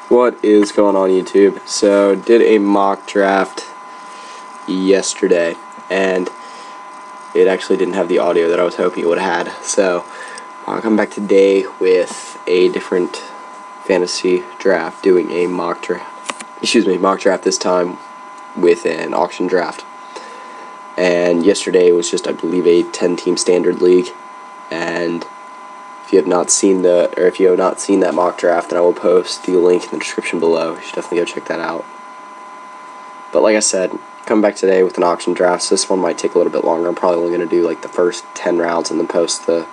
What is going on, YouTube? So, did a mock draft yesterday, and it actually didn't have the audio that I was hoping it would have had. So, I'll come back today with a different fantasy draft, doing a mock draft this time with an auction draft. And yesterday was just, I believe, a 10-team standard league, and if you have not seen that mock draft, then I will post the link in the description below. You should definitely go check that out. But like I said, come back today with an auction draft. So this one might take a little bit longer. I'm probably only going to do like the first 10 rounds and then post the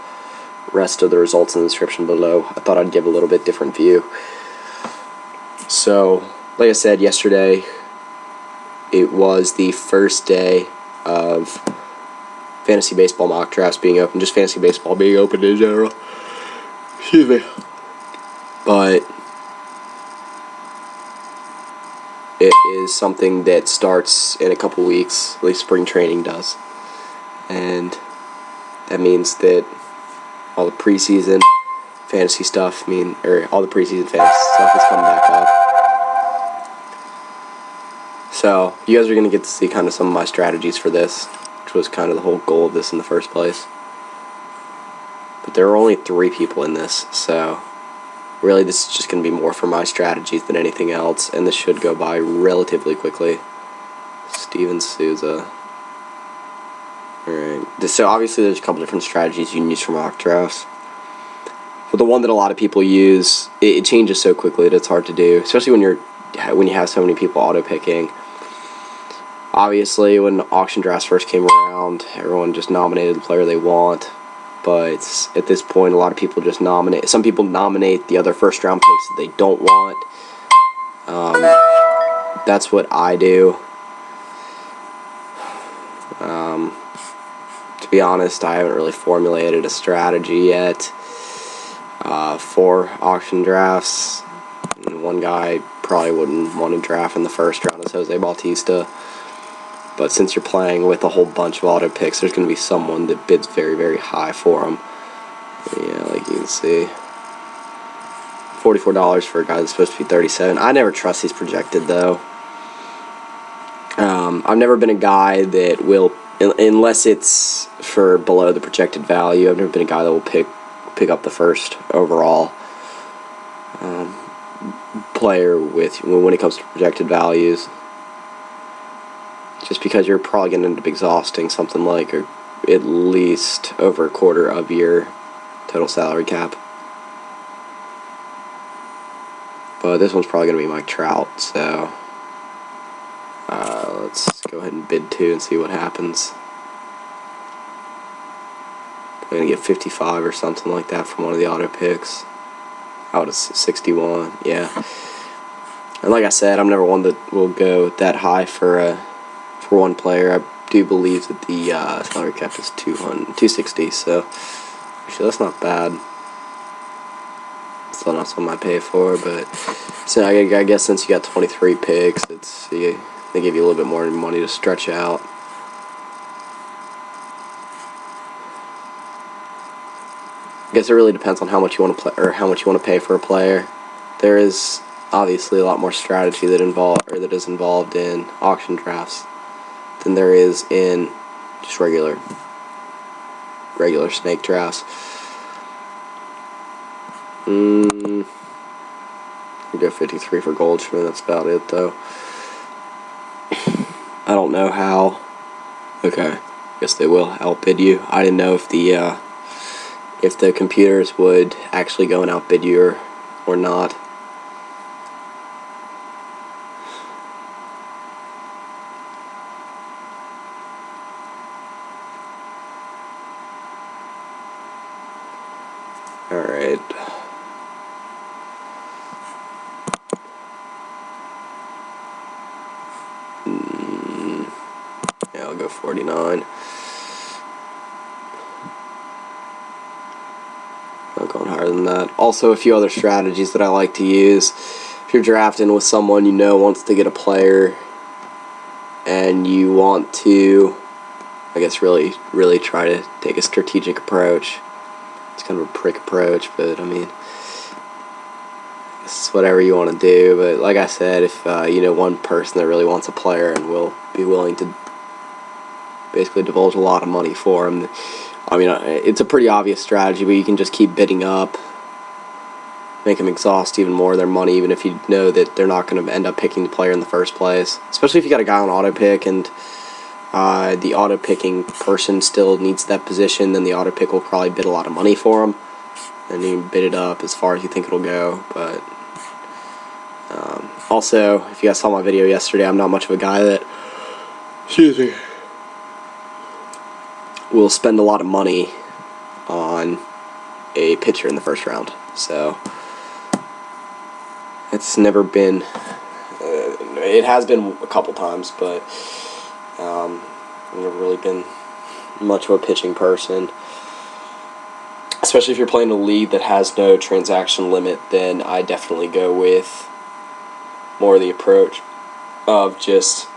rest of the results in the description below. I thought I'd give a little bit different view. So, like I said, yesterday it was the first day of fantasy baseball mock drafts being open. Just fantasy baseball being open in general. Excuse me. But it is something that starts in a couple weeks, at least spring training does. And that means that all the preseason fantasy stuff, all the preseason fantasy stuff is coming back up. So, you guys are going to get to see kind of some of my strategies for this, which was kind of the whole goal of this in the first place. But there are only 3 people in this, so really this is just going to be more for my strategies than anything else, and this should go by relatively quickly. Steven Souza. Alright, so obviously there's a couple different strategies you can use for mock drafts. But the one that a lot of people use, it changes so quickly that it's hard to do, especially when you have so many people auto-picking. Obviously, when auction drafts first came around, everyone just nominated the player they want. But at this point, a lot of people just nominate. Some people nominate the other first-round picks that they don't want. That's what I do. To be honest, I haven't really formulated a strategy yet for auction drafts. And one guy probably wouldn't want to draft in the first round is Jose Bautista. But since you're playing with a whole bunch of auto picks, there's going to be someone that bids very, very high for them. Yeah, like you can see. $44 for a guy that's supposed to be 37. I never trust these projected, though. I've never been a guy that will, unless it's for below the projected value, I've never been a guy that will pick up the first overall player when it comes to projected values. Just because you're probably going to end up exhausting something like at least over a quarter of your total salary cap. But this one's probably going to be Mike Trout, so let's go ahead and bid 2 and see what happens. I'm going to get 55 or something like that from one of the auto picks. Out of 61, yeah. And like I said, I'm never one that will go that high for one player. I do believe that the salary cap is 260, so actually that's not bad. Still not something I pay for, but so I guess since you got 23 picks, they give you a little bit more money to stretch out. I guess it really depends on how much you want to play or how much you want to pay for a player. There is obviously a lot more strategy that is involved in auction drafts than there is in just regular snake drafts. We go 53 for Goldschmidt. That's about it, though. I don't know how. Okay, I guess they will outbid you. I didn't know if the computers would actually go and outbid you or not. Alright. Yeah, I'll go 49. Not going higher than that. Also, a few other strategies that I like to use. If you're drafting with someone you know wants to get a player, and you want to, I guess, really try to take a strategic approach. It's kind of a prick approach, but I mean, It's whatever you want to do. But like I said, if you know one person that really wants a player and will be willing to basically divulge a lot of money for him, I mean, it's a pretty obvious strategy, but you can just keep bidding up, make them exhaust even more of their money, even if you know that they're not going to end up picking the player in the first place. Especially if you got a guy on auto pick and the auto picking person still needs that position, then the auto pick will probably bid a lot of money for him, and you can bid it up as far as you think it'll go. But also, if you guys saw my video yesterday, I'm not much of a guy that, excuse me, will spend a lot of money on a pitcher in the first round. So it's never been, it has been a couple times, but I've never really been much of a pitching person. Especially if you're playing a league that has no transaction limit, then I definitely go with more of the approach of just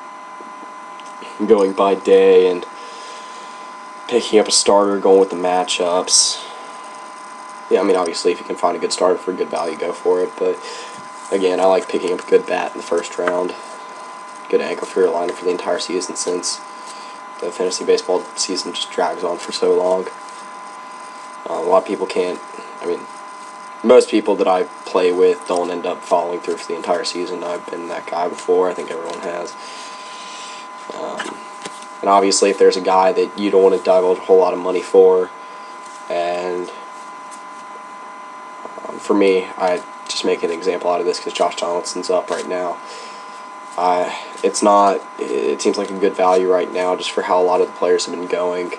going by day and picking up a starter, going with the matchups. Yeah, I mean, obviously, if you can find a good starter for good value, go for it. But again, I like picking up a good bat in the first round. Good anchor for your lineup for the entire season, since the fantasy baseball season just drags on for so long. A lot of people can't, I mean, most people that I play with don't end up following through for the entire season. I've been that guy before. I think everyone has. And obviously, if there's a guy that you don't want to divulge a whole lot of money for, and for me, I just make an example out of this because Josh Donaldson's up right now. It seems like a good value right now just for how a lot of the players have been going.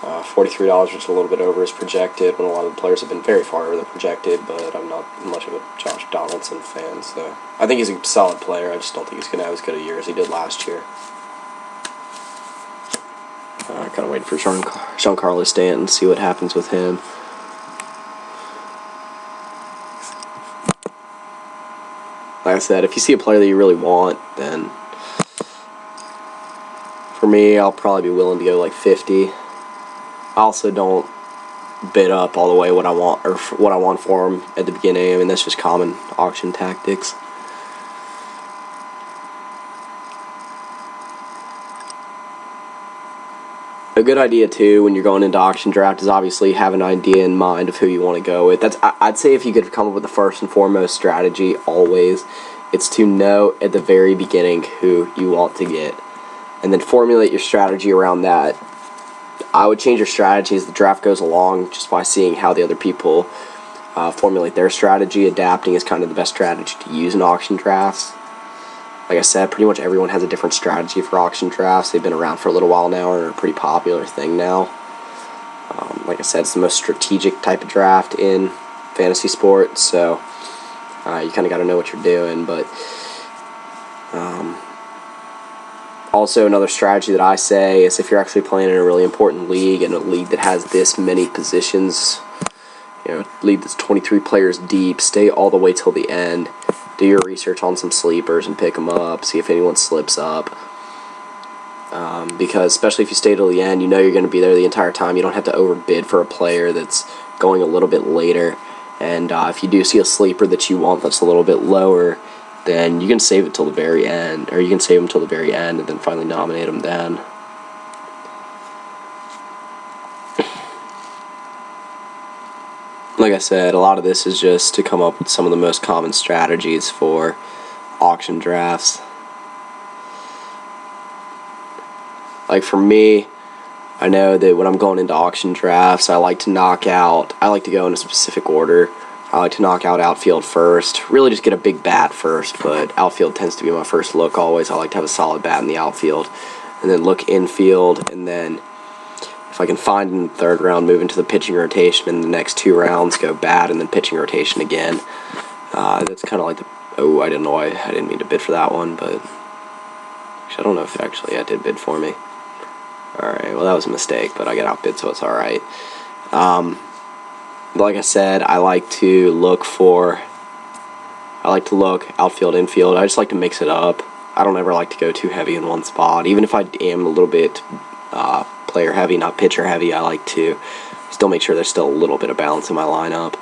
$43, which is a little bit over, is projected, when a lot of the players have been very far over the projected, but I'm not much of a Josh Donaldson fan, so I think he's a solid player. I just don't think he's going to have as good a year as he did last year. Kind of waiting for Giancarlo Stanton, see what happens with him. Like I said, if you see a player that you really want, then for me, I'll probably be willing to go like 50. I also don't bid up all the way what I want, or what I want for him at the beginning. I mean, that's just common auction tactics. A good idea too when you're going into auction draft is obviously have an idea in mind of who you want to go with. I'd say if you could come up with the first and foremost strategy always, it's to know at the very beginning who you want to get, and then formulate your strategy around that. I would change your strategy as the draft goes along, just by seeing how the other people formulate their strategy. Adapting is kind of the best strategy to use in auction drafts. Like I said, pretty much everyone has a different strategy for auction drafts. They've been around for a little while now, and are a pretty popular thing now. Like I said, it's the most strategic type of draft in fantasy sports, so you kind of got to know what you're doing. But also, another strategy that I say is if you're actually playing in a really important league, and a league that has this many positions, a league that's 23 players deep, stay all the way till the end. Do your research on some sleepers and pick them up. See if anyone slips up. Because especially if you stay till the end, you know you're going to be there the entire time. You don't have to overbid for a player that's going a little bit later. And if you do see a sleeper that you want that's a little bit lower, then you can save it till the very end. Or you can save them till the very end and then finally nominate them then. Like I said, a lot of this is just to come up with some of the most common strategies for auction drafts. Like for me, I know that when I'm going into auction drafts, I like to go in a specific order. I like to knock out outfield first. Really just get a big bat first, but outfield tends to be my first look always. I like to have a solid bat in the outfield. And then look infield, and then if I can find in the third round, move into the pitching rotation, and the next 2 rounds go bat and then pitching rotation again. That's kind of like I didn't know why I didn't mean to bid for that one, but actually I don't know if it did bid for me. Alright, well that was a mistake, but I got outbid, so it's alright. Like I said, I like to look outfield, infield. I just like to mix it up. I don't ever like to go too heavy in one spot. Even if I am a little bit player heavy, not pitcher heavy, I like to still make sure there's still a little bit of balance in my lineup.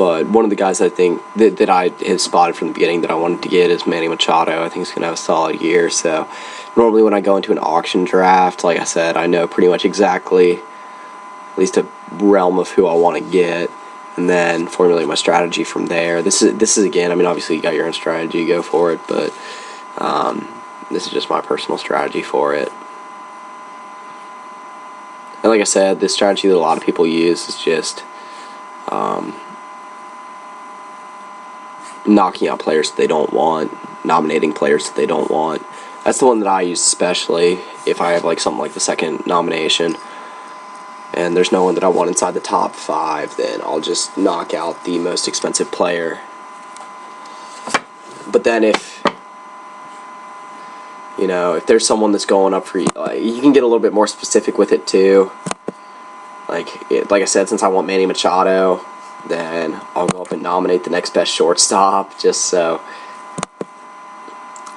But one of the guys I think that I have spotted from the beginning that I wanted to get is Manny Machado. I think he's going to have a solid year. So normally when I go into an auction draft, like I said, I know pretty much exactly at least a realm of who I want to get, and then formulate my strategy from there. This is again, I mean, obviously you got your own strategy, go for it, but this is just my personal strategy for it. And like I said, this strategy that a lot of people use is just knocking out players that they don't want, nominating players that they don't want. That's the one that I use especially if I have like something like the second nomination and there's no one that I want inside the top 5, then I'll just knock out the most expensive player. But then if there's someone that's going up for you, you can get a little bit more specific with it too. Like I said, since I want Manny Machado, then I'll go up and nominate the next best shortstop, just so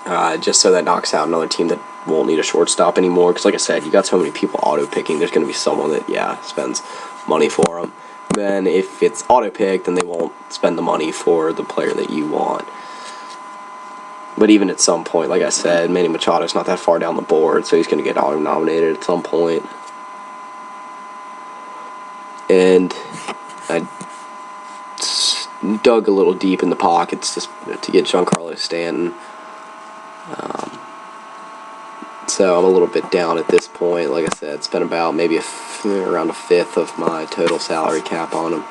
that knocks out another team that won't need a shortstop anymore. Because like I said, you got so many people auto-picking, there's going to be someone that, spends money for them. Then if it's auto-picked, then they won't spend the money for the player that you want. But even at some point, like I said, Manny Machado's not that far down the board, so he's going to get auto-nominated at some point. And I dug a little deep in the pockets just to get Giancarlo Stanton. So I'm a little bit down at this point. Like I said, spent about maybe around a fifth of my total salary cap on him.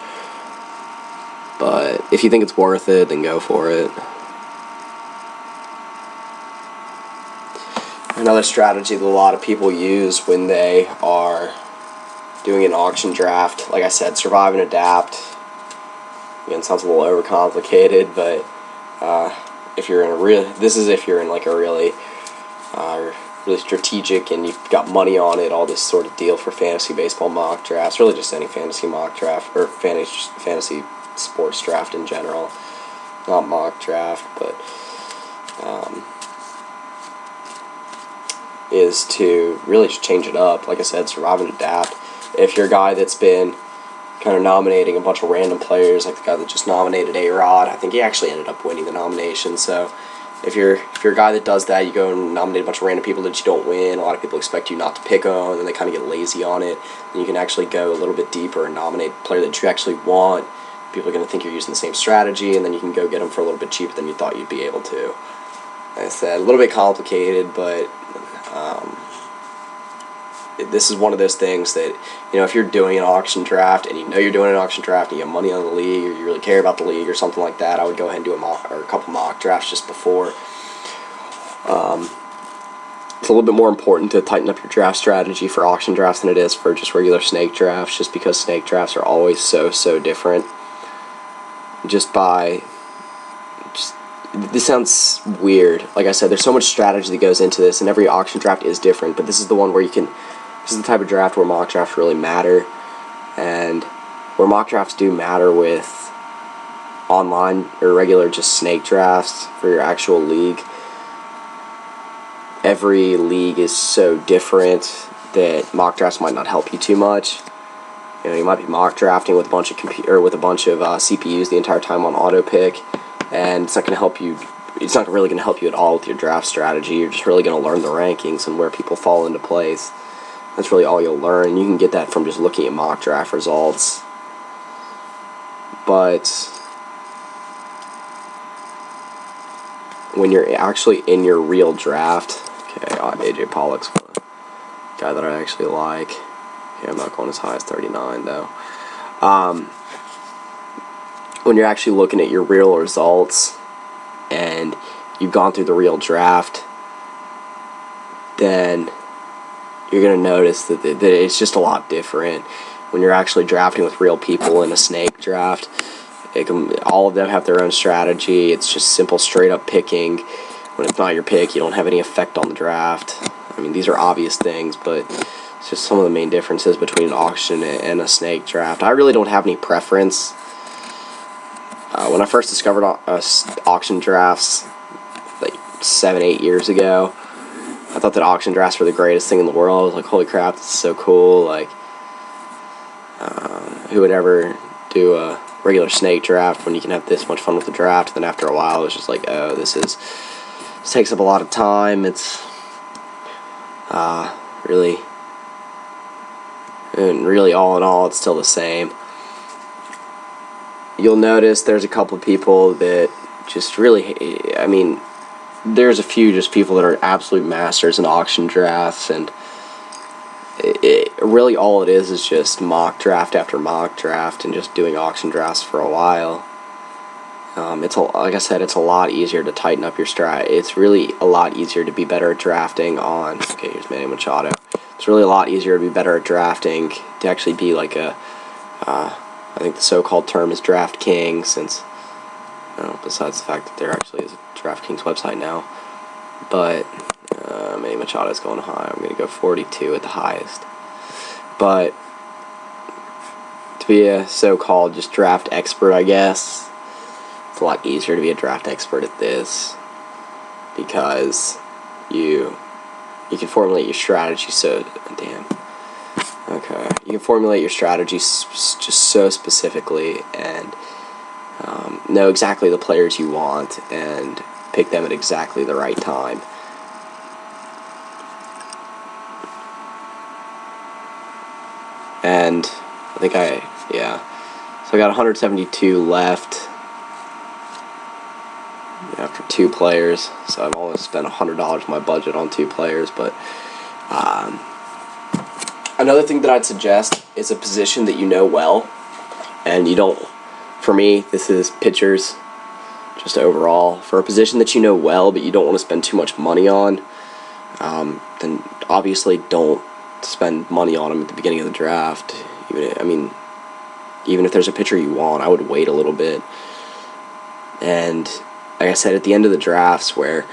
But if you think it's worth it, then go for it. Another strategy that a lot of people use when they are doing an auction draft, like I said, survive and adapt. Again, sounds a little overcomplicated, but if you're in a really strategic and you've got money on it, all this sort of deal for fantasy baseball mock drafts, really just any fantasy mock draft or fantasy sports draft in general, not mock draft, but is to really just change it up. Like I said, survive and adapt. If you're a guy that's been kind of nominating a bunch of random players, like the guy that just nominated A-Rod, I think he actually ended up winning the nomination. So if you're a guy that does that, you go and nominate a bunch of random people that you don't win. A lot of people expect you not to pick them, and then they kind of get lazy on it. And you can actually go a little bit deeper and nominate a player that you actually want. People are going to think you're using the same strategy, and then you can go get them for a little bit cheaper than you thought you'd be able to. Like I said, a little bit complicated, but this is one of those things that, if you're doing an auction draft and you're doing an auction draft and you have money on the league or you really care about the league or something like that, I would go ahead and do a couple mock drafts just before. It's a little bit more important to tighten up your draft strategy for auction drafts than it is for just regular snake drafts, just because snake drafts are always so different. This sounds weird. Like I said, there's so much strategy that goes into this, and every auction draft is different, but this is the one where this is the type of draft where mock drafts really matter, and where mock drafts do matter with online or regular just snake drafts for your actual league. Every league is so different that mock drafts might not help you too much. You might be mock drafting with a bunch of CPUs the entire time on auto pick, and it's not going to help you. It's not really going to help you at all with your draft strategy. You're just really going to learn the rankings and where people fall into place. That's really all you'll learn. You can get that from just looking at mock draft results. But when you're actually in your real draft, AJ Pollock's one guy that I actually like. Okay, I'm not going as high as 39 though. When you're actually looking at your real results and you've gone through the real draft, then you're going to notice that it's just a lot different. When you're actually drafting with real people in a snake draft, all of them have their own strategy. It's just simple, straight-up picking. When it's not your pick, you don't have any effect on the draft. I mean, these are obvious things, but it's just some of the main differences between an auction and a snake draft. I really don't have any preference. When I first discovered auction drafts, like 7-8 years ago, I thought that auction drafts were the greatest thing in the world. I was like, holy crap, this is so cool. Like, who would ever do a regular snake draft when you can have this much fun with the draft. And then after a while, it's just like, oh, this takes up a lot of time. It's really, and really all in all, it's still the same. You'll notice there's a couple of people that just really, I mean, there's a few just people that are absolute masters in auction drafts, and really all it is just mock draft after mock draft and just doing auction drafts for a while. Like I said, it's a lot easier to tighten up your strat. It's really a lot easier to be better at drafting on. Okay, here's Manny Machado. It's really a lot easier to be better at drafting, to actually be like I think the so-called term is Draft King, since, besides the fact that there actually is a DraftKings website now. But Manny Machado's going high. I'm going to go 42 at the highest. But to be a so-called just draft expert, I guess, it's a lot easier to be a draft expert at this, because you can formulate your strategy you can formulate your strategy just so specifically, and know exactly the players you want and pick them at exactly the right time. And I think so I got 172 left after 2 players, so I've almost spent $100 of my budget on 2 players. But another thing that I'd suggest is a position that you know well, and you don't. For me, this is pitchers, just overall. For a position that you know well, but you don't want to spend too much money on, then obviously don't spend money on them at the beginning of the draft. Even if there's a pitcher you want, I would wait a little bit. And like I said, at the end of the drafts, where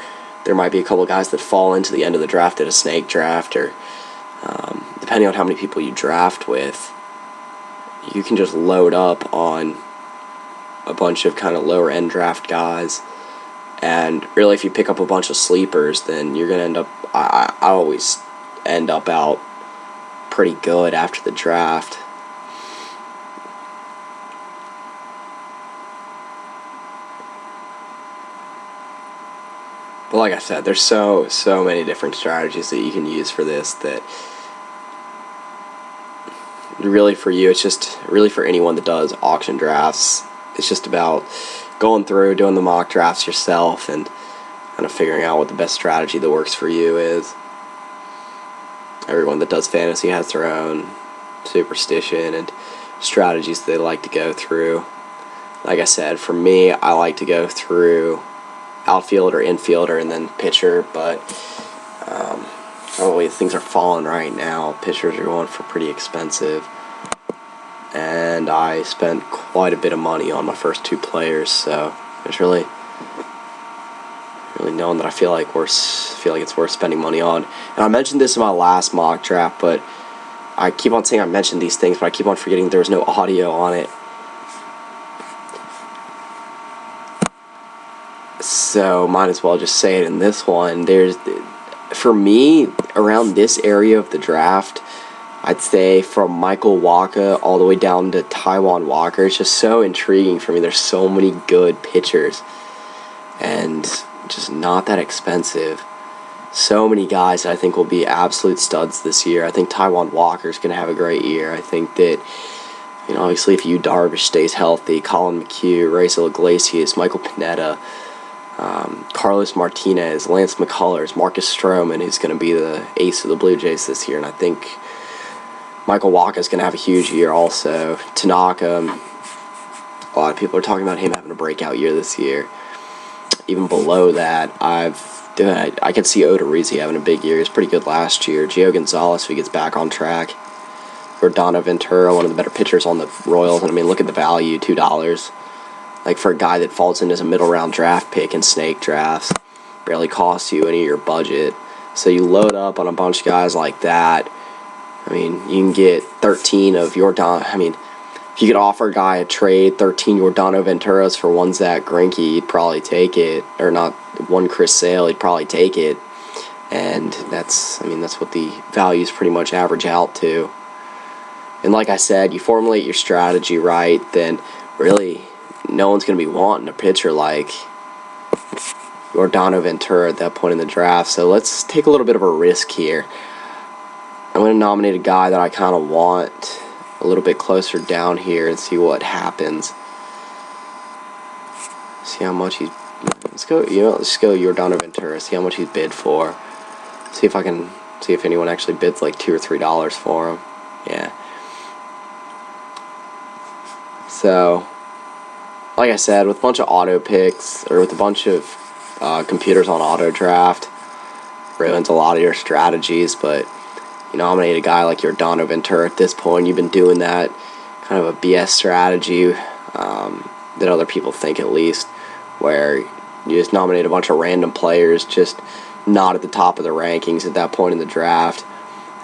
there might be a couple of guys that fall into the end of the draft at a snake draft, or depending on how many people you draft with, you can just load up on a bunch of kind of lower end draft guys. And really, if you pick up a bunch of sleepers, then you're going to end up, I always end up out pretty good after the draft. But like I said, there's so many different strategies that you can use for this, that really for you, it's just really for anyone that does auction drafts, it's just about going through, doing the mock drafts yourself, and kind of figuring out what the best strategy that works for you is. Everyone that does fantasy has their own superstition and strategies they like to go through. Like I said, for me, I like to go through outfielder, infielder, and then pitcher, but the way things are falling right now, pitchers are going for pretty expensive, and I spent quite a bit of money on my first 2 players, so there's really no one that I feel like it's worth spending money on. And I mentioned this in my last mock draft, but I keep on saying I mentioned these things, but I keep on forgetting there was no audio on it. So might as well just say it in this one. For me, around this area of the draft, I'd say from Michael Wacha all the way down to Taijuan Walker, it's just so intriguing for me. There's so many good pitchers, and just not that expensive. So many guys that I think will be absolute studs this year. I think Taijuan Walker's going to have a great year. I think that, obviously if Yu Darvish stays healthy, Colin McHugh, Raisel Iglesias, Michael Pineda, Carlos Martinez, Lance McCullers, Marcus Stroman, who's going to be the ace of the Blue Jays this year, and I think Michael Wacha is going to have a huge year also. Tanaka, a lot of people are talking about him having a breakout year this year. Even below that, I could see Odorizzi having a big year. He was pretty good last year. Gio Gonzalez, if he gets back on track. Rodano Ventura, one of the better pitchers on the Royals, and look at the value, $2. Like, for a guy that falls in as a middle-round draft pick in snake drafts, barely costs you any of your budget. So you load up on a bunch of guys like that. You can get 13 of Jordan. If you could offer a guy a trade, 13 Jordan Venturas for 1 Zach Greinke, he'd probably take it. Or not, 1 Chris Sale, he'd probably take it. And that's what the values pretty much average out to. And like I said, you formulate your strategy right, then really no one's going to be wanting a pitcher like Yordan Ventura at that point in the draft. So let's take a little bit of a risk here. I'm going to nominate a guy that I kind of want a little bit closer down here and see what happens. See how much he's... Let's go Yordan Ventura, see how much he's bid for. See if I can... See if anyone actually bids like $2 or $3 for him. Yeah. So, like I said, with a bunch of auto picks, or with a bunch of computers on auto draft, ruins a lot of your strategies, but you nominate a guy like Yordan Ventura at this point, you've been doing that kind of a BS strategy that other people think, at least, where you just nominate a bunch of random players just not at the top of the rankings at that point in the draft,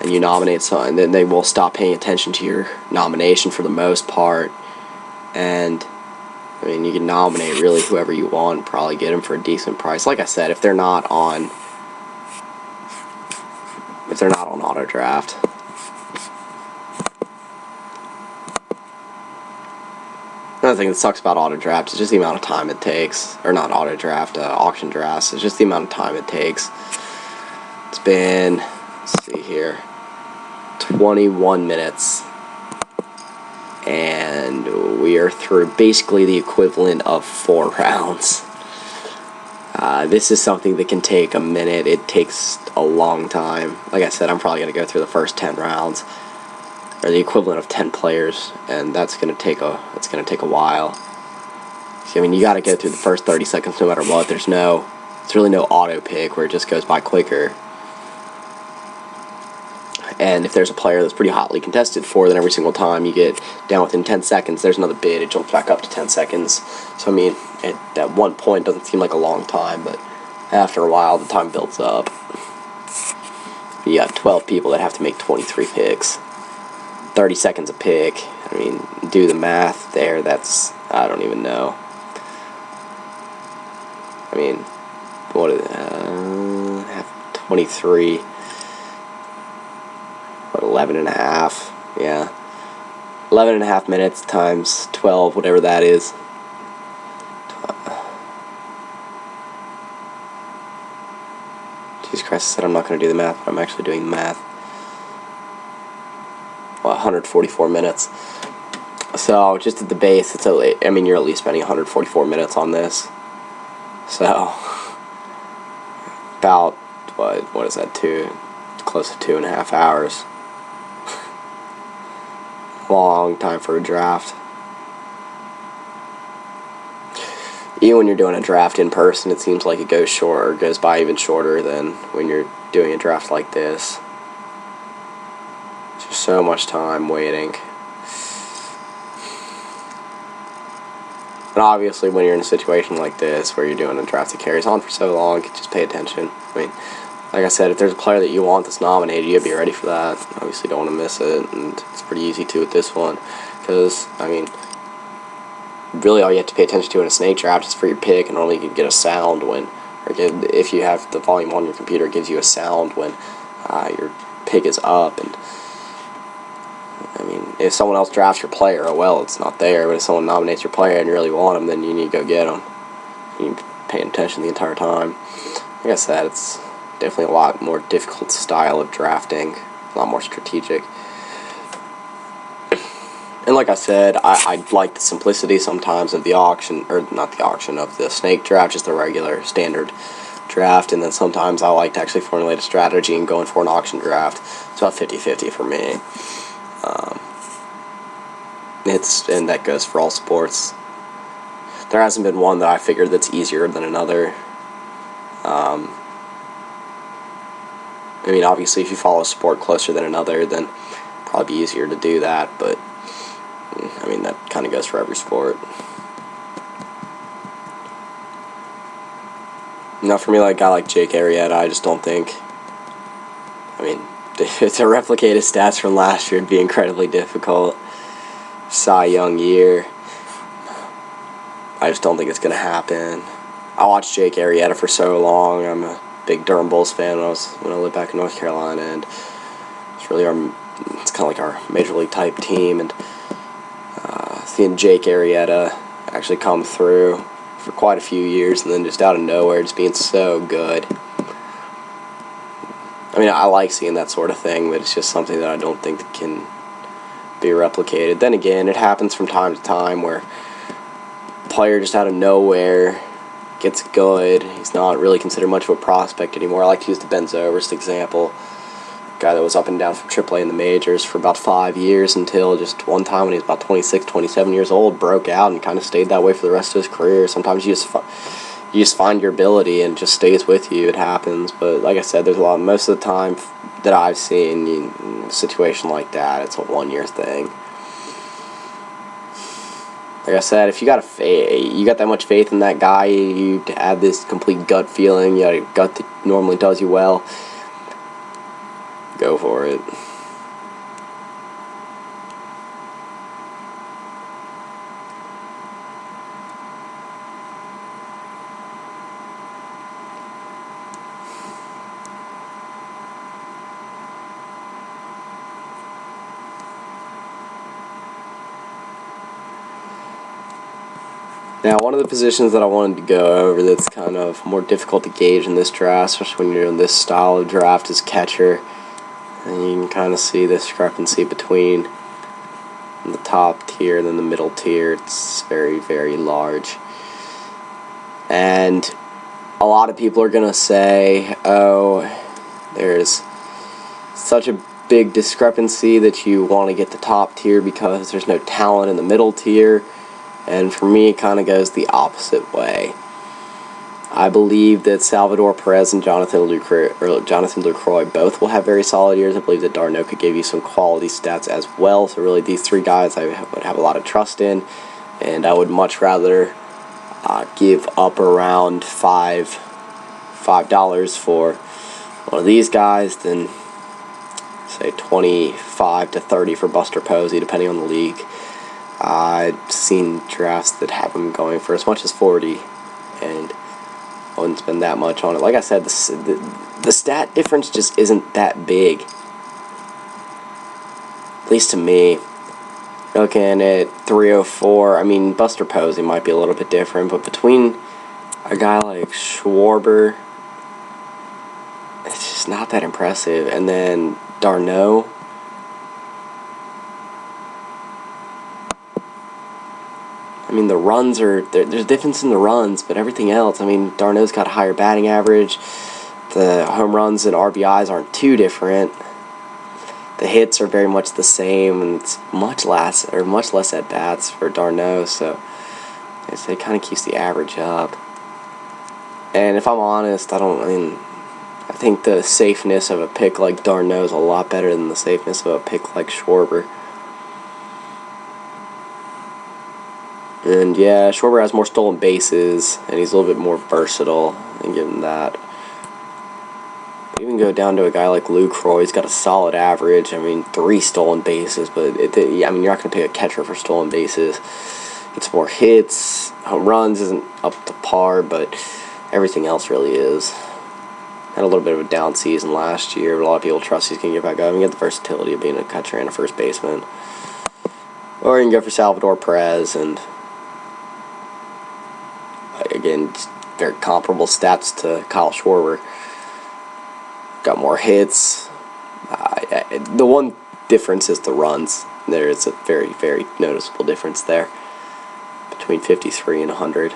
and you nominate someone, and then they will stop paying attention to your nomination for the most part. And I mean, you can nominate really whoever you want and probably get them for a decent price. Like I said, if they're not on auto draft. Another thing that sucks about auto draft is just the amount of time it takes. Or not auto draft, auction drafts. It's just the amount of time it takes. It's been, let's see here, 21 minutes. And we are through basically the equivalent of 4 rounds. This is something that can take a minute. It takes a long time. Like I said, I'm probably going to go through the first 10 rounds, or the equivalent of 10 players, and that's going to take a while. So, I mean, you got to go through the first 30 seconds no matter what. There's really no auto pick where it just goes by quicker. And if there's a player that's pretty hotly contested for, then every single time you get down within 10 seconds, there's another bid. It jumps back up to 10 seconds. So, I mean, at one point, it doesn't seem like a long time, but after a while, the time builds up. You got 12 people that have to make 23 picks. 30 seconds a pick. I mean, do the math there. That's, I don't even know. I mean, what is have 23... 11 and a half, yeah. 11 and a half minutes times 12, whatever that is. Jesus Christ, I said I'm not going to do the math, but I'm actually doing the math. Well, 144 minutes. So, just at the base, I mean, you're at least spending 144 minutes on this. So, about, what is that, close to 2.5 hours. Long time for a draft. Even when you're doing a draft in person, it seems like it goes by even shorter than when you're doing a draft like this. There's just so much time waiting. And obviously, when you're in a situation like this, where you're doing a draft that carries on for so long, just pay attention. I mean, like I said, if there's a player that you want that's nominated, you gotta be ready for that. Obviously, don't want to miss it, and it's pretty easy to with this one, because, I mean, really all you have to pay attention to in a snake draft is for your pick, and only you can get a sound when, if you have the volume on your computer, it gives you a sound when your pick is up. And I mean, if someone else drafts your player, oh well, it's not there. But if someone nominates your player and you really want them, then you need to go get them. You need to pay attention the entire time. Like I said, it's definitely a lot more difficult style of drafting, a lot more strategic. And like I said, I like the simplicity sometimes of the auction, or not the auction, of the snake draft, just the regular standard draft, and then sometimes I like to actually formulate a strategy and going for an auction draft. It's about 50-50 for me. And that goes for all sports. There hasn't been one that I figured that's easier than another. I mean, obviously, if you follow a sport closer than another, then it'd probably be easier to do that, but I mean, that kind of goes for every sport. Now, for me, like a guy like Jake Arrieta, I just don't think, I mean, to replicate his stats from last year would be incredibly difficult. Cy Young year. I just don't think it's going to happen. I watched Jake Arrieta for so long. I'm a big Durham Bulls fan when I lived back in North Carolina, and it's really it's kind of like our major league type team, and seeing Jake Arrieta actually come through for quite a few years, and then just out of nowhere just being so good. I mean, I like seeing that sort of thing, but it's just something that I don't think that can be replicated. Then again, it happens from time to time where a player just out of nowhere gets good. He's not really considered much of a prospect anymore. I like to use the Ben Zobrist example. Guy that was up and down from AAA in the majors for about 5 years until just one time when he was about 26, 27 years old, broke out and kind of stayed that way for the rest of his career. Sometimes you just find your ability and it just stays with you. It happens. But like I said, there's most of the time that I've seen in a situation like that, it's a one-year thing. Like I said, if you got that much faith in that guy, you have this complete gut feeling, you got a gut that normally does you well, go for it. Now, one of the positions that I wanted to go over that's kind of more difficult to gauge in this draft, especially when you're in this style of draft, is catcher. And you can kind of see the discrepancy between the top tier and then the middle tier. It's very, very large. And a lot of people are going to say, oh, there's such a big discrepancy that you want to get the top tier because there's no talent in the middle tier. And for me, it kind of goes the opposite way. I believe that Salvador Perez and Jonathan Lucroy both will have very solid years. I believe that d'Arnaud could give you some quality stats as well. So really, these three guys I would have a lot of trust in. And I would much rather give up around $5 for one of these guys than, say, 25 to 30 for Buster Posey, depending on the league. I've seen drafts that have him going for as much as 40, and I wouldn't spend that much on it. Like I said, the stat difference just isn't that big. At least to me. Looking at 304, I mean, Buster Posey might be a little bit different, but between a guy like Schwarber, it's just not that impressive. And then d'Arnaud, I mean, the runs there's a difference in the runs, but everything else, I mean, d'Arnaud's got a higher batting average. The home runs and RBIs aren't too different. The hits are very much the same, and it's much less at bats for d'Arnaud, so it kind of keeps the average up. And if I'm honest, I think the safeness of a pick like d'Arnaud is a lot better than the safeness of a pick like Schwarber. And yeah, Schwarber has more stolen bases, and he's a little bit more versatile, and given that. Even go down to a guy like Lucroy, he's got a solid average. I mean, 3 stolen bases, but you're not going to pick a catcher for stolen bases. It's more hits. Home runs isn't up to par, but everything else really is. Had a little bit of a down season last year, but a lot of people trust he's going to get back up and get the versatility of being a catcher and a first baseman. Or you can go for Salvador Perez, and again, very comparable stats to Kyle Schwarber. Got more hits. The one difference is the runs. There is a very, very noticeable difference there between 53 and 100.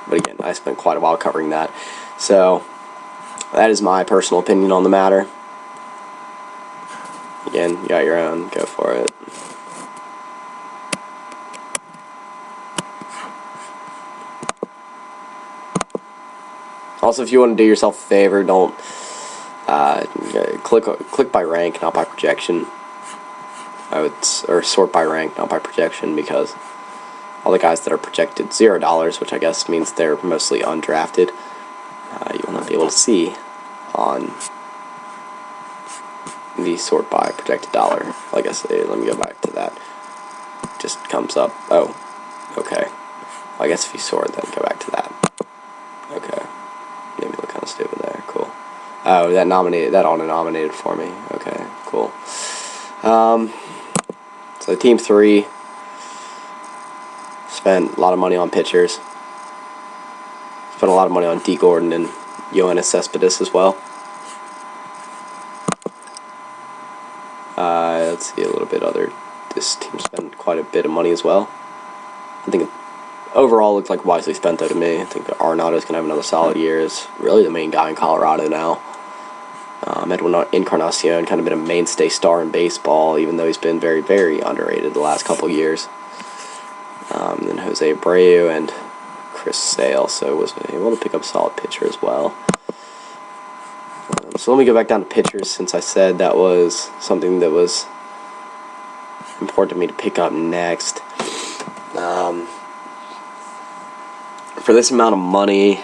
But again, I spent quite a while covering that. So, that is my personal opinion on the matter. Again, you got your own. Go for it. Also, if you want to do yourself a favor, don't click by rank, not by projection. Or sort by rank, not by projection, because all the guys that are projected $0, which I guess means they're mostly undrafted, you will not be able to see on the sort by projected dollar. Like I said, let me go back to that. Just comes up. Oh, okay. Well, I guess if you sort, then go back to that. Okay. Made me look kind of stupid there. Cool. Oh, that auto-nominated for me. Okay, Cool. So Team 3 spent a lot of money on pitchers. Spent a lot of money on D. Gordon and Yoenis Cespedes as well. Let's see a little bit other. This team spent quite a bit of money as well. I think overall looked like wisely spent though to me. I think Arenado's going to have another solid year. Is really the main guy in Colorado now. Edwin Encarnacion kind of been a mainstay star in baseball, even though he's been very, very underrated the last couple years. Then Jose Abreu and Chris Sale, so was able to pick up a solid pitcher as well. So let me go back down to pitchers, since I said that was something that was important to me to pick up next. For this amount of money,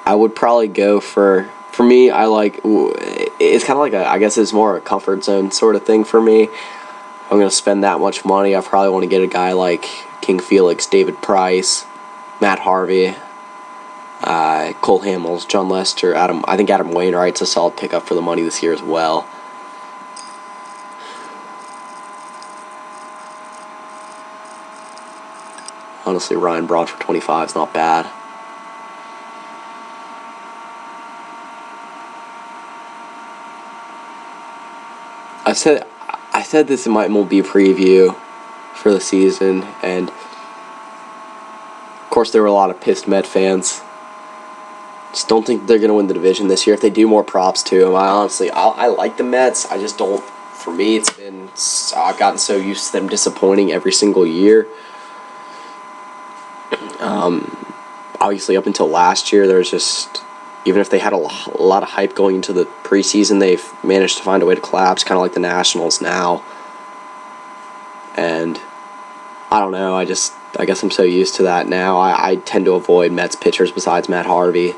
I would probably go for me, I like, it's kind of like I guess it's more a comfort zone sort of thing for me. If I'm going to spend that much money, I probably want to get a guy like King Felix, David Price, Matt Harvey, Cole Hamels, John Lester, I think Adam Wainwright's a solid pickup for the money this year as well. Honestly, Ryan Braun for 25 is not bad. I said this might be a preview for the season, and of course there were a lot of pissed Met fans. Just don't think they're going to win the division this year. If they do, more props to them. I like the Mets. I just don't. For me, I've gotten so used to them disappointing every single year. Obviously, up until last year, there's just, even if they had a lot of hype going into the preseason, they've managed to find a way to collapse, kind of like the Nationals now. And I don't know, I guess I'm so used to that now. I tend to avoid Mets pitchers besides Matt Harvey.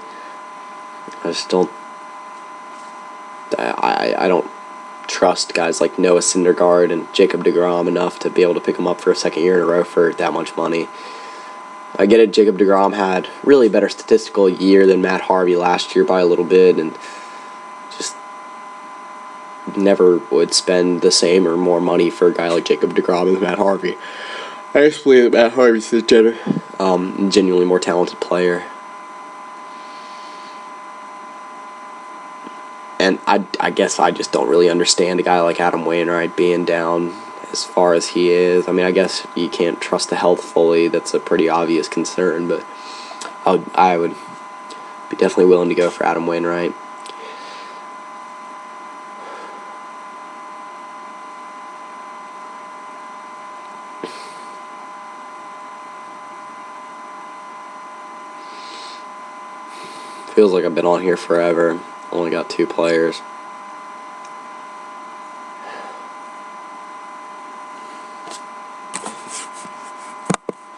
I just don't. I don't trust guys like Noah Syndergaard and Jacob deGrom enough to be able to pick them up for a second year in a row for that much money. I get it, Jacob deGrom had really a better statistical year than Matt Harvey last year by a little bit, and just never would spend the same or more money for a guy like Jacob deGrom as Matt Harvey. I just believe that Matt Harvey's a genuinely more talented player. And I guess I just don't really understand a guy like Adam Wainwright being down as far as he is. I mean, I guess you can't trust the health fully. That's a pretty obvious concern, but I would be definitely willing to go for Adam Wainwright. Feels like I've been on here forever. Only got 2 players.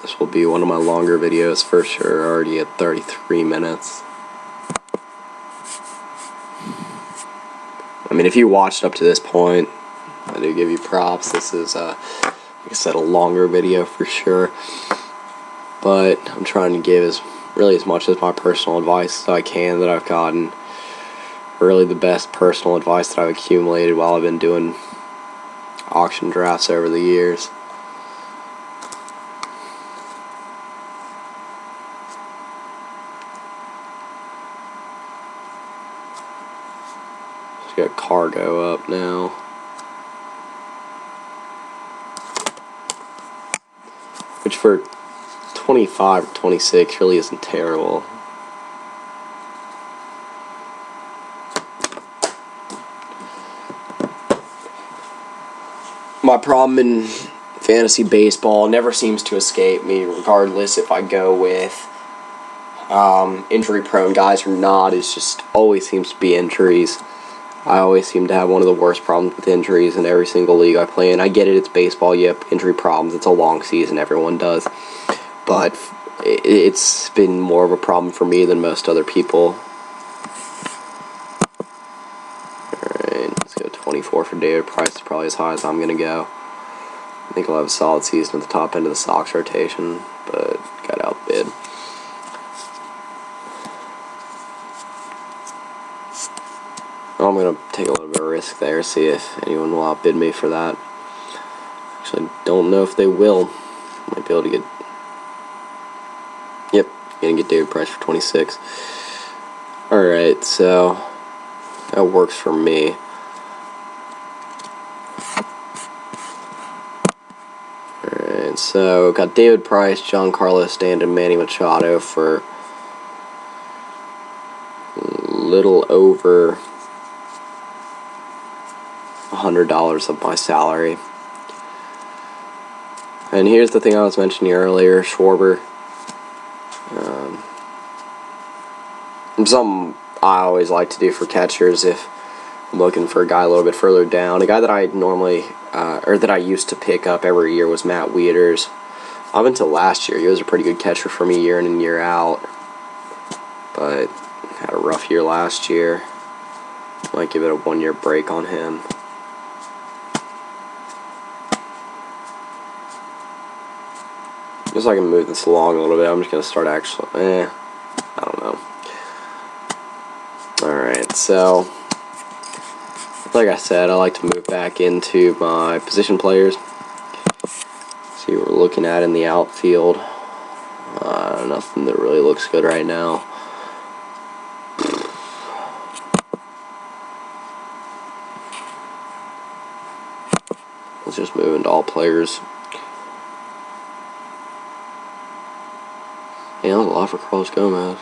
This will be one of my longer videos for sure, already at 33 minutes. I mean, if you watched up to this point, I do give you props. This is, like I said, a longer video for sure. But I'm trying to give as much as my personal advice as I can that I've gotten. Really the best personal advice that I've accumulated while I've been doing auction drafts over the years. Just got Cargo up now. Which for 25 or 26 really isn't terrible. My problem in fantasy baseball never seems to escape me, regardless if I go with injury-prone guys or not. It just always seems to be injuries. I always seem to have one of the worst problems with injuries in every single league I play in. I get it, it's baseball, yep, injury problems, it's a long season, everyone does. But it's been more of a problem for me than most other people. Alright, let's go 24 for David Price. It's probably as high as I'm going to go. I think he'll have a solid season at the top end of the Sox rotation, but got outbid. I'm going to take a little bit of risk there, see if anyone will outbid me for that. Actually, don't know if they will. Might be able to get... Yep, gonna get David Price for 26. Alright, so that works for me. Alright, so got David Price, Giancarlo Stanton, Manny Machado for a little over $100 of my salary. And here's the thing I was mentioning earlier, Schwarber. Something I always like to do for catchers if I'm looking for a guy a little bit further down. A guy that I normally, or that I used to pick up every year was Matt Wieters. Up until last year, he was a pretty good catcher for me year in and year out. But had a rough year last year. Might give it a 1-year break on him. Just so I can move this along a little bit, I'm just going to start actually, I don't know. Alright, so, like I said, I like to move back into my position players. See what we're looking at in the outfield. Nothing that really looks good right now. Let's just move into all players. Yeah, that was a lot for Carlos Gomez.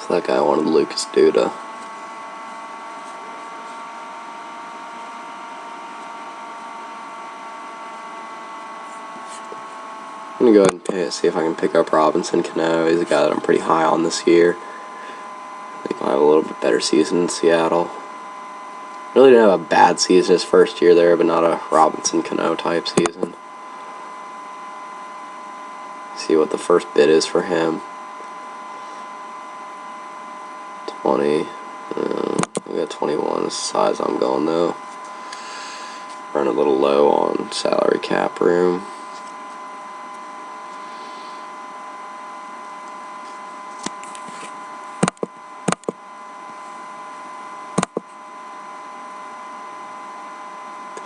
So that guy wanted Lucas Duda. I'm going to go ahead and see if I can pick up Robertson Canó. He's a guy that I'm pretty high on this year. I think he'll have a little bit better season in Seattle. Really didn't have a bad season his first year there, but not a Robertson Canó type season. See what the first bid is for him. 20. I got 21 is the size I'm going though. Run a little low on salary cap room.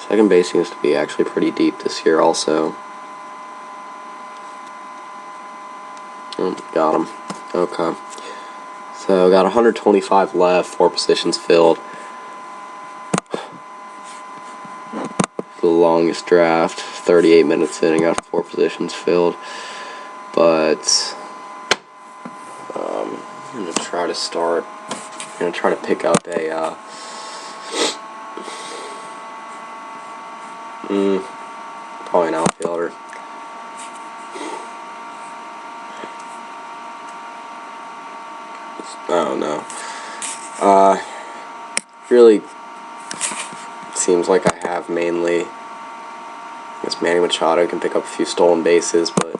Second base seems to be actually pretty deep this year also. Oh, got him. Okay. So got 125 left, 4 positions filled. The longest draft, 38 minutes in, and got 4 positions filled. But I'm gonna try to start. I'm gonna try to pick up a probably an outfielder. Oh no. Really seems like I have mainly. I guess Manny Machado can pick up a few stolen bases, but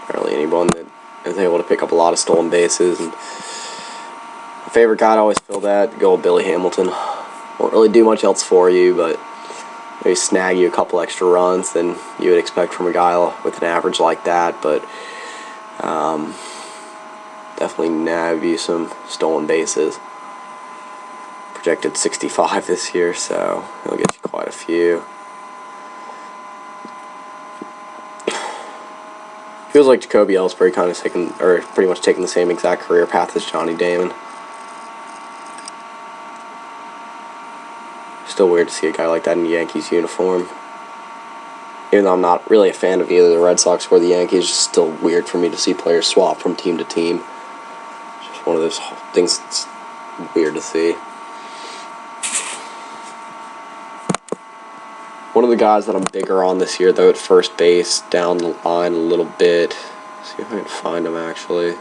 not really anyone that is able to pick up a lot of stolen bases. And my favorite guy to always fill that, go with Billy Hamilton. Won't really do much else for you, but maybe snag you a couple extra runs than you would expect from a guy with an average like that. But definitely nab you some stolen bases. Projected 65 this year, so he'll get you quite a few. Feels like Jacoby Ellsbury kind of pretty much taking the same exact career path as Johnny Damon. Still weird to see a guy like that in a Yankees uniform. Even though I'm not really a fan of either the Red Sox or the Yankees, it's still weird for me to see players swap from team to team. It's just one of those things that's weird to see. One of the guys that I'm bigger on this year, though, at first base, down the line a little bit. See if I can find him, actually.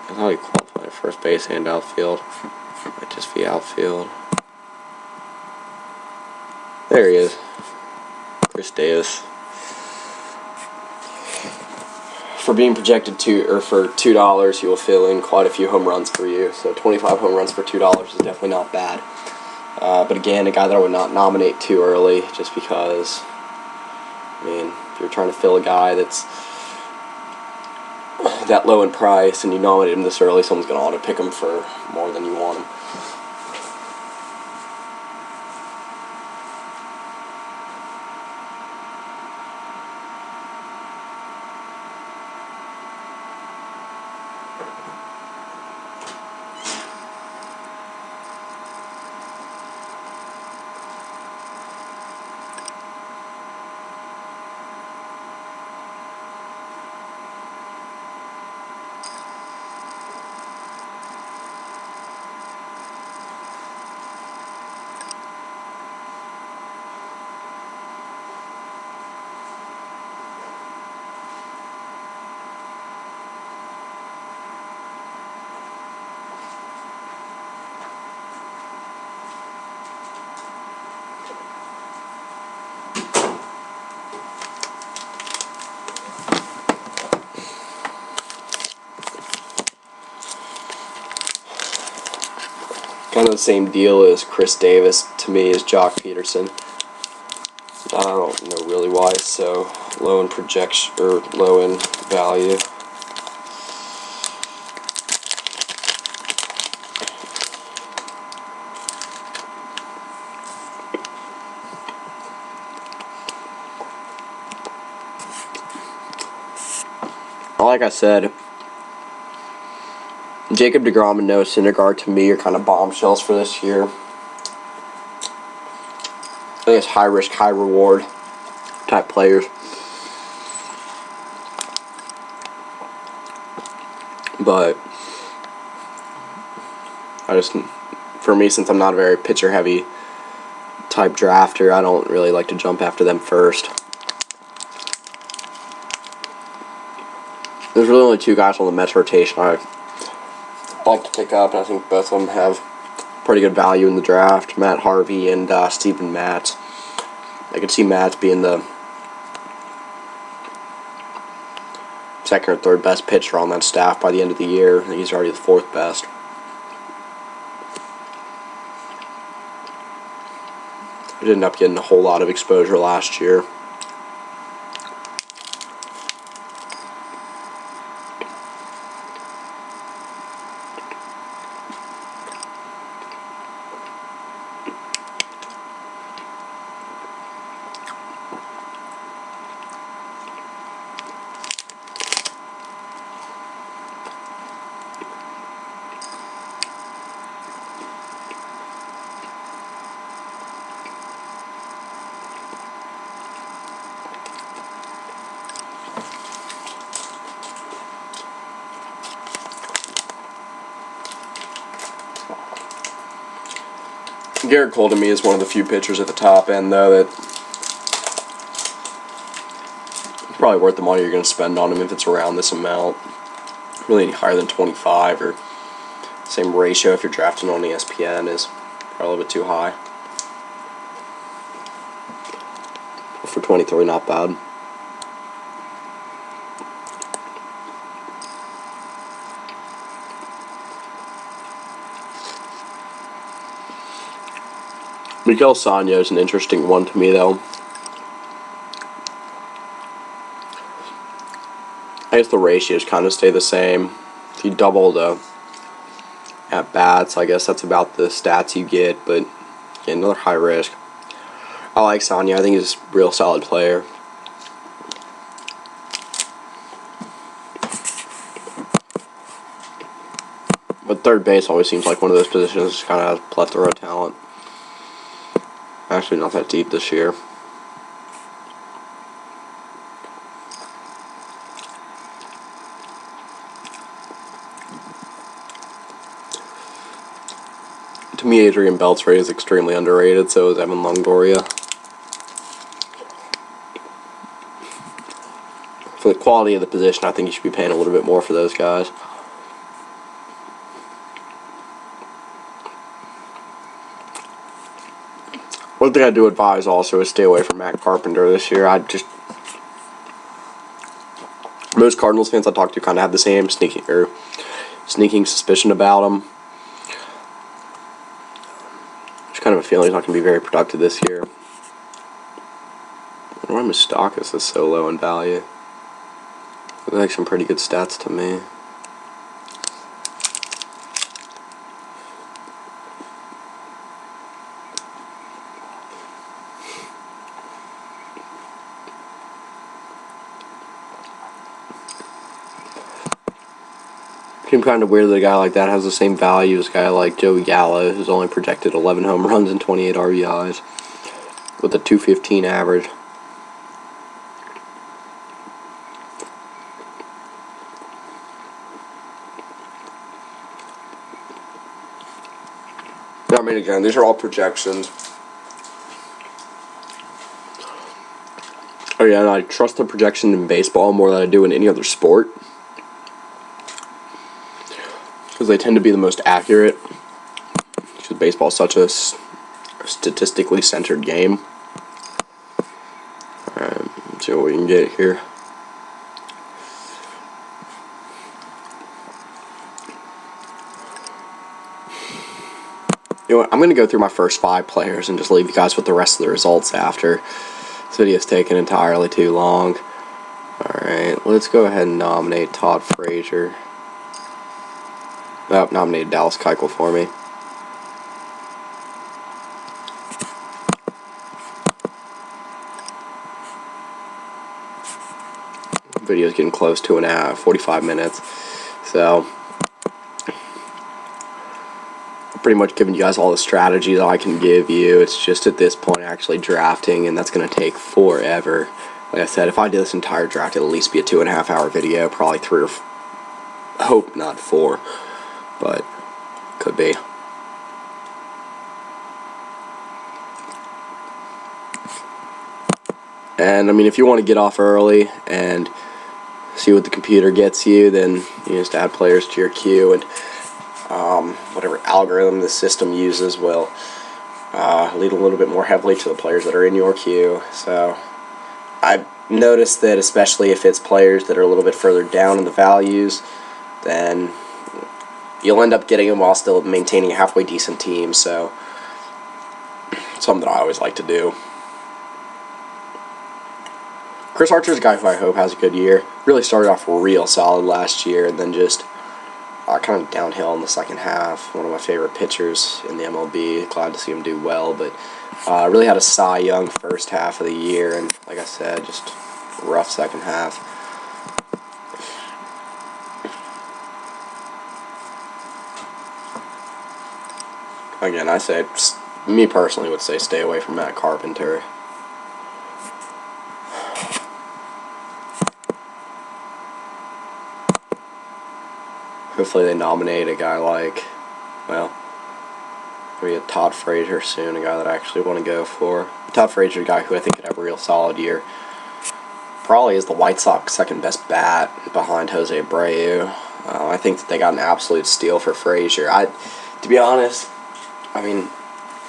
I thought he qualified at first base and outfield. Might just be outfield. There he is. Chris Davis. For being projected for $2, he will fill in quite a few home runs for you. So 25 home runs for $2 is definitely not bad. But again, a guy that I would not nominate too early, just because, I mean, if you're trying to fill a guy that's that low in price and you nominate him this early, someone's going to auto pick him for more than you want him. Kind of the same deal as Chris Davis to me as Jock Peterson. I don't know really why it's so low in projection or low in value. Like I said, Jacob deGrom and Noah Syndergaard to me are kind of bombshells for this year. I think it's high risk, high reward type players. But for me, since I'm not a very pitcher heavy type drafter, I don't really like to jump after them first. There's really only two guys on the Mets rotation I like to pick up, and I think both of them have pretty good value in the draft. Matt Harvey and Steven Matz. I could see Matz being the second or third best pitcher on that staff by the end of the year. I think he's already the fourth best. He didn't end up getting a whole lot of exposure last year. Garrett Cole to me is one of the few pitchers at the top end, though, that it's probably worth the money you're going to spend on him if it's around this amount. Really any higher than 25 or same ratio if you're drafting on ESPN is probably a little bit too high. For 23, not bad. Miguel Sonya is an interesting one to me, though. I guess the ratios kind of stay the same. If you double the at-bats, I guess that's about the stats you get, but again, another high risk. I like Sonya. I think he's a real solid player. But third base always seems like one of those positions that kind of has a plethora of talent. Actually, not that deep this year. To me, Adrian Beltre is extremely underrated, so is Evan Longoria. For the quality of the position, I think you should be paying a little bit more for those guys. One thing I do advise also is stay away from Matt Carpenter this year. Most Cardinals fans I talk to kind of have the same sneaking suspicion about him. There's kind of a feeling he's not going to be very productive this year. I wonder why Moustakas is so low in value. Looks like some pretty good stats to me. Seems kind of weird that a guy like that has the same value as a guy like Joey Gallo, who's only projected 11 home runs and 28 RBIs with a .215 average. I mean, again, these are all projections. Oh yeah, and I trust the projection in baseball more than I do in any other sport, because they tend to be the most accurate, because baseball is such a statistically centered game. Alright, let's see what we can get here. You know what, I'm going to go through my first 5 players and just leave you guys with the rest of the results after. This video's taken entirely too long. Alright, let's go ahead and nominate Todd Frazier. Oh, nominated Dallas Keuchel for me. Video's getting close to an hour, 45 minutes. So, I've pretty much given you guys all the strategies I can give you. It's just at this point actually drafting, and that's going to take forever. Like I said, if I did this entire draft, it'll at least be a 2.5 hour video, probably 3 or hope not 4, but could be. And I mean, if you want to get off early and see what the computer gets you, then you just add players to your queue, and whatever algorithm the system uses will lead a little bit more heavily to the players that are in your queue. So I've noticed that especially if it's players that are a little bit further down in the values, then you'll end up getting them while still maintaining a halfway decent team. So something that I always like to do. Chris Archer's a guy who I hope has a good year. Really started off real solid last year, and then just kind of downhill in the second half. One of my favorite pitchers in the MLB. Glad to see him do well, but really had a Cy Young first half of the year, and like I said, just rough second half. Again, I say, me personally would say stay away from Matt Carpenter. Hopefully they nominate a guy like, well, maybe a Todd Frazier soon, a guy that I actually want to go for. Todd Frazier, a guy who I think could have a real solid year. Probably is the White Sox second best bat behind Jose Abreu. I think that they got an absolute steal for Frazier. To be honest, I mean,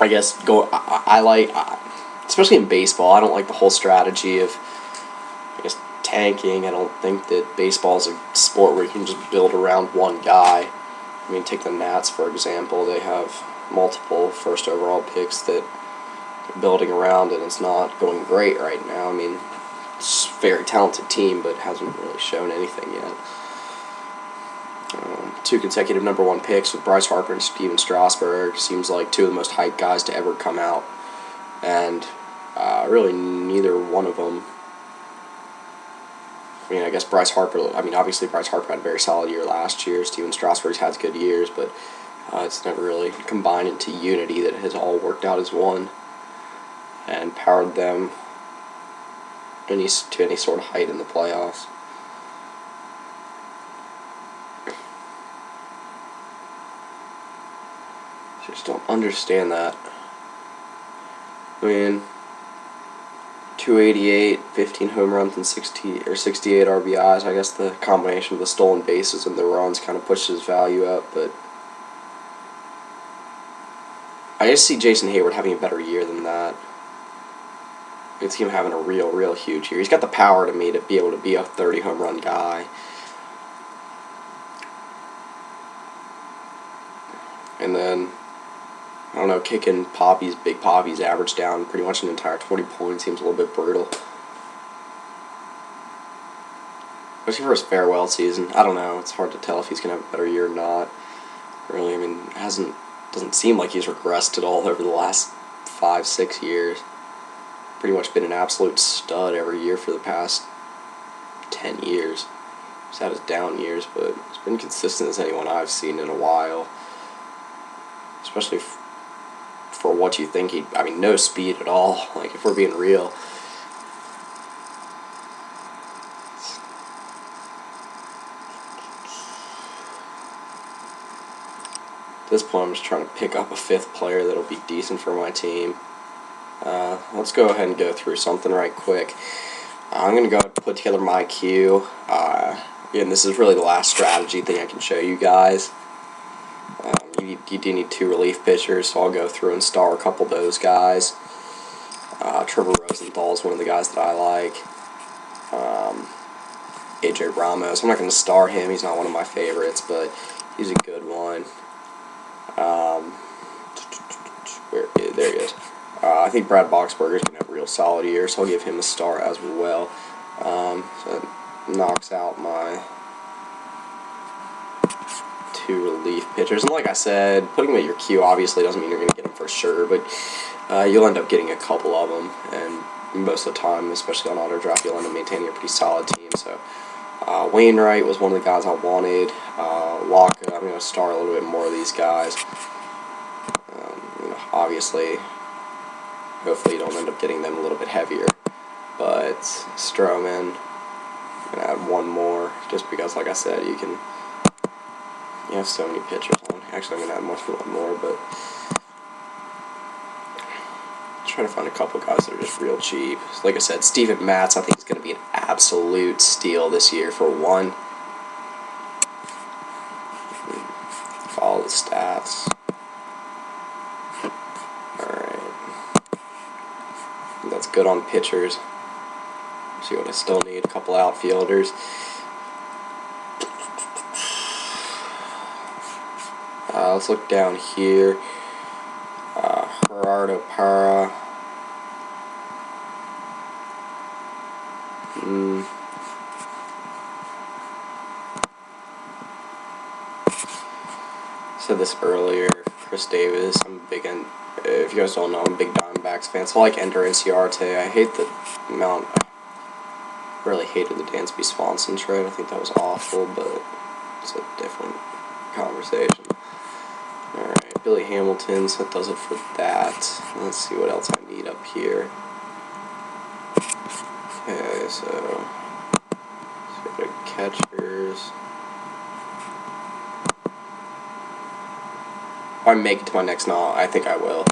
I guess I like, especially in baseball, I don't like the whole strategy of, I guess, tanking. I don't think that baseball is a sport where you can just build around one guy. I mean, take the Nats, for example. They have multiple first overall picks that they're building around, and it's not going great right now. I mean, it's a very talented team, but hasn't really shown anything yet. 2 consecutive number 1 picks with Bryce Harper and Steven Strasburg. Seems like 2 of the most hyped guys to ever come out. And really neither one of them, I mean, I guess Bryce Harper, obviously Bryce Harper had a very solid year last year. Steven Strasburg's had good years, but it's never really combined into unity that has all worked out as one and powered them to any sort of height in the playoffs. Just don't understand that. I mean, 288, 15 home runs, and 68 RBIs. I guess the combination of the stolen bases and the runs kind of pushes his value up, but I just see Jason Hayward having a better year than that. It's him having a real huge year. He's got the power to me to be able to be a 30 home run guy. And then, I don't know, kicking Big Poppy's average down pretty much an entire 20 points seems a little bit brutal. Especially for his farewell season. I don't know. It's hard to tell if he's going to have a better year or not. Really, I mean, doesn't seem like he's regressed at all over the last 5-6 years. Pretty much been an absolute stud every year for the past 10 years. He's had his down years, but he's been consistent as anyone I've seen in a while. Especially for what you think he... I mean, no speed at all. Like, if we're being real. At this point, I'm just trying to pick up a 5th player that'll be decent for my team. Let's go ahead and go through something right quick. I'm going to go ahead and put together my queue. Again, this is really the last strategy thing I can show you guys. You do need 2 relief pitchers, so I'll go through and star a couple of those guys. Trevor Rosenthal is one of the guys that I like. AJ Ramos, I'm not going to star him, he's not one of my favorites, but he's a good one. There he is. I think Brad Boxberger is going to have a real solid year, so I'll give him a star as well. So that knocks out my 2 relief pitchers. And like I said, putting them at your queue obviously doesn't mean you're going to get them for sure, but you'll end up getting a couple of them, and most of the time, especially on auto draft, you'll end up maintaining a pretty solid team. So Wainwright was one of the guys I wanted. Waka, I'm going to star a little bit more of these guys. Obviously, hopefully you don't end up getting them a little bit heavier. But Stroman, I'm going to add 1 more, just because, like I said, you have so many pitchers on. Actually, I'm going to add more than 1 more, but trying to find a couple guys that are just real cheap. So like I said, Steven Matz, I think, is going to be an absolute steal this year for 1. Follow the stats. That's good on pitchers. See what I still need. A couple outfielders. Let's look down here. Gerardo Parra. Said this earlier. Chris Davis. If you guys don't know, I'm a big Diamondbacks fan, so I like Ender Inciarte. I hate the amount. I really hated the Dansby Swanson trade. I think that was awful, but it's a different conversation. Alright, Billy Hamilton, so that does it for that. Let's see what else I need up here. Okay, so let's go to catchers. If I make it to my next I think I will.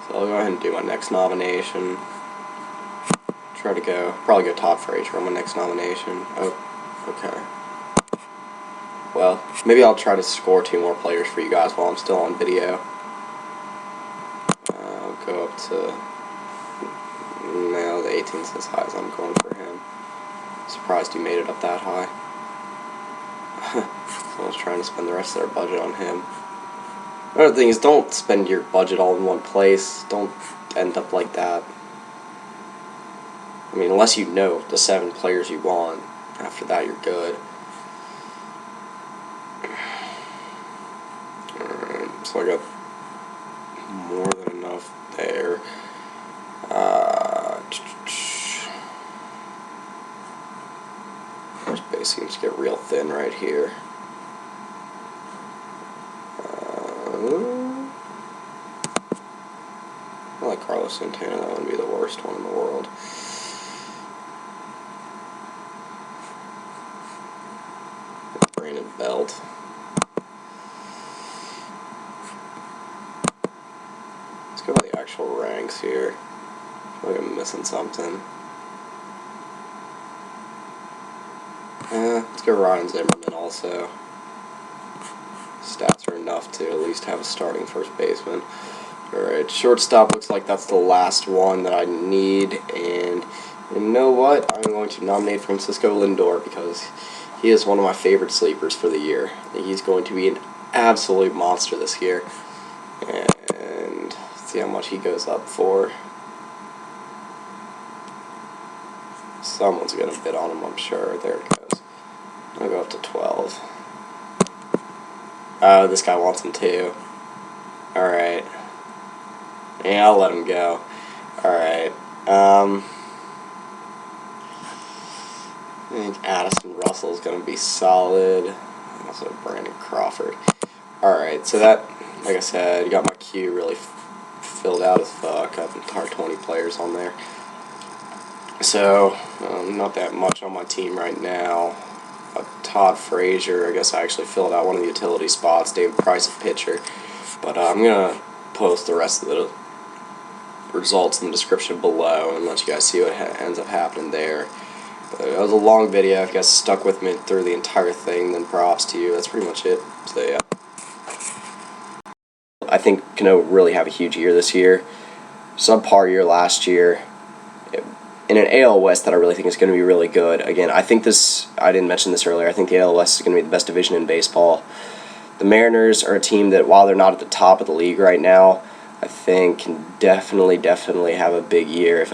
So I'll go ahead and do my next nomination. Probably go Todd Frazier on my next nomination. Oh, okay. Well, maybe I'll try to score 2 more players for you guys while I'm still on video. I'll go up to, now the 18's as high as I'm going for him. Surprised he made it up that high. So I was trying to spend the rest of their budget on him. Another thing is, don't spend your budget all in one place. Don't end up like that. I mean, unless you know the 7 players you want. After that, you're good. Alright, so I got more than enough there. First base seems to get real thin right here. I like Carlos Santana. That wouldn't be the worst one in the world. Brandon Belt. Let's go by the actual ranks here. I feel like I'm missing something. Let's go Ryan Zimmerman also. Stats are enough to at least have a starting first baseman. Alright, shortstop looks like that's the last one that I need, and you know what? I'm going to nominate Francisco Lindor because he is one of my favorite sleepers for the year. I think he's going to be an absolute monster this year. And see how much he goes up for. Someone's going to bid on him, I'm sure. There it goes. I'll go up to 12. Oh, this guy wants him too. Alright. Yeah, I'll let him go. Alright. I think Addison Russell is going to be solid. Also Brandon Crawford. Alright, so that, like I said, you got my queue really filled out as fuck. I have entire 20 players on there. So, not that much on my team right now. Todd Frazier, I guess I actually filled out one of the utility spots. David Price, a pitcher. But I'm going to post the rest of the results in the description below and let you guys see what ends up happening there. That was a long video. If you guys stuck with me through the entire thing, then props to you. That's pretty much it. So yeah, I think Canó really have a huge year this year. Subpar year last year. In an AL West that I really think is going to be really good. Again, I think this, I didn't mention this earlier, I think the AL West is going to be the best division in baseball. The Mariners are a team that, while they're not at the top of the league right now, I think can definitely have a big year if